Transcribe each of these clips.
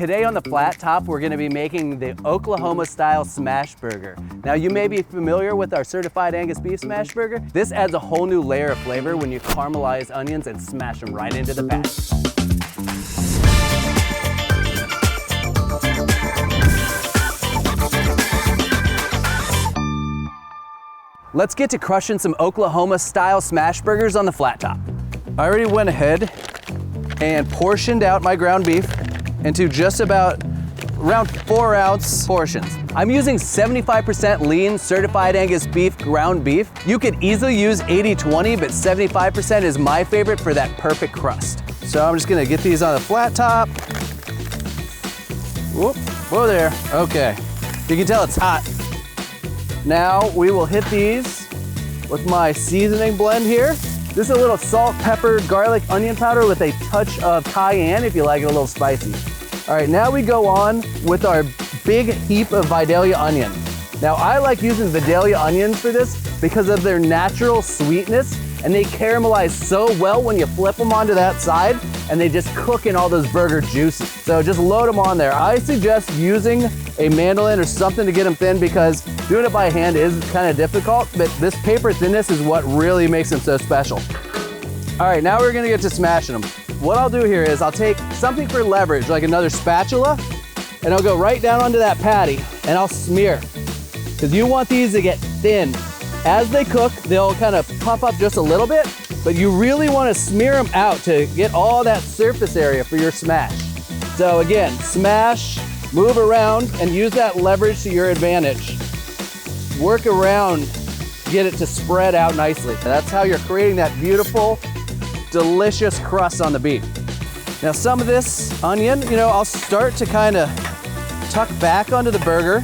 Today on the Flat Top, we're gonna be making the Oklahoma style smash burger. Now you may be familiar with our Certified Angus Beef smash burger. This adds a whole new layer of flavor when you caramelize onions and smash them right into the patty. Let's get to crushing some Oklahoma style smash burgers on the flat top. I already went ahead and portioned out my ground beef into just about around 4-ounce portions. I'm using 75% lean certified Angus beef ground beef. You could easily use 80-20, but 75% is my favorite for that perfect crust. So I'm just gonna get these on the flat top. Whoop, whoa there, okay. You can tell it's hot. Now we will hit these with my seasoning blend here. This is a little salt, pepper, garlic, onion powder with a touch of cayenne if you like it a little spicy. All right, now we go on with our big heap of Vidalia onion. Now I like using Vidalia onions for this because of their natural sweetness, and they caramelize so well when you flip them onto that side, and they just cook in all those burger juices. So just load them on there. I suggest using a mandolin or something to get them thin because doing it by hand is kind of difficult, but this paper thinness is what really makes them so special. All right, now we're gonna get to smashing them. What I'll do here is I'll take something for leverage, like another spatula, and I'll go right down onto that patty and I'll smear. Because you want these to get thin. As they cook, they'll kind of puff up just a little bit, but you really want to smear them out to get all that surface area for your smash. So again, smash, move around, and use that leverage to your advantage. Work around, get it to spread out nicely. That's how you're creating that beautiful, delicious crust on the beef. Now some of this onion, I'll start to kind of tuck back onto the burger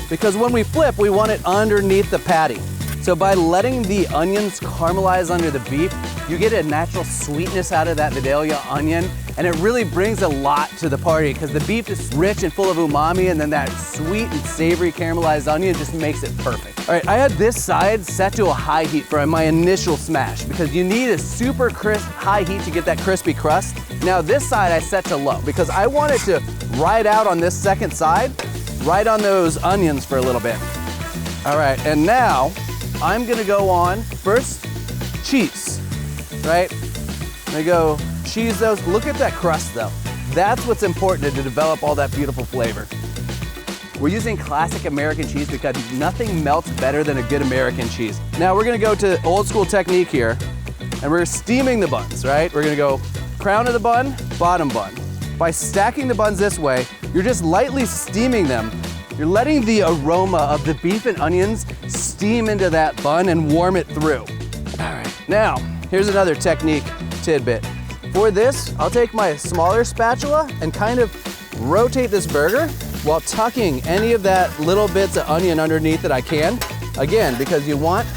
because when we flip, we want it underneath the patty. So by letting the onions caramelize under the beef, you get a natural sweetness out of that Vidalia onion, and it really brings a lot to the party because the beef is rich and full of umami, and then that sweet and savory caramelized onion just makes it perfect. All right, I had this side set to a high heat for my initial smash because you need a super crisp high heat to get that crispy crust. Now this side I set to low because I want it to ride out on this second side, right on those onions for a little bit. All right, and now I'm gonna go on first cheese, right? I'm gonna go cheese those. Look at that crust though. That's what's important to develop all that beautiful flavor. We're using classic American cheese because nothing melts better than a good American cheese. Now we're gonna go to old school technique here, and we're steaming the buns, right? We're gonna go crown of the bun, bottom bun. By stacking the buns this way, you're just lightly steaming them. You're letting the aroma of the beef and onions steam into that bun and warm it through. All right, now, here's another technique tidbit. For this, I'll take my smaller spatula and kind of rotate this burger while tucking any of that little bits of onion underneath that I can. Again, because you want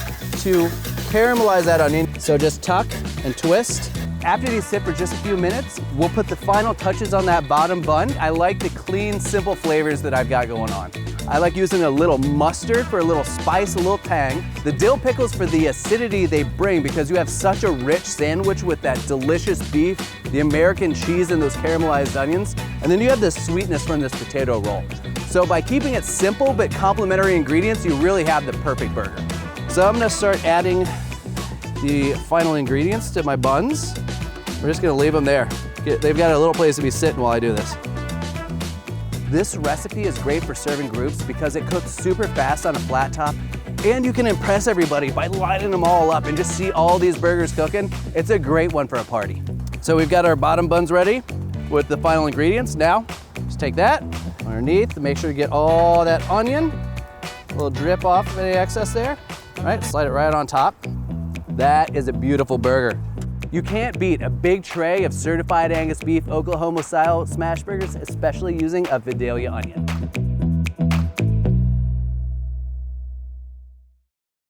to caramelize that onion. So just tuck and twist. After these sit for just a few minutes, we'll put the final touches on that bottom bun. I like the clean, simple flavors that I've got going on. I like using a little mustard for a little spice, a little tang. The dill pickles for the acidity they bring because you have such a rich sandwich with that delicious beef, the American cheese, and those caramelized onions. And then you have the sweetness from this potato roll. So by keeping it simple but complementary ingredients, you really have the perfect burger. So I'm gonna start adding the final ingredients to my buns. We're just gonna leave them there. They've got a little place to be sitting while I do this. This recipe is great for serving groups because it cooks super fast on a flat top, and you can impress everybody by lighting them all up and just see all these burgers cooking. It's a great one for a party. So we've got our bottom buns ready with the final ingredients. Now, just take that underneath to make sure you get all that onion, a little drip off of any excess there. All right, slide it right on top. That is a beautiful burger. You can't beat a big tray of certified Angus beef Oklahoma style smash burgers, especially using a Vidalia onion.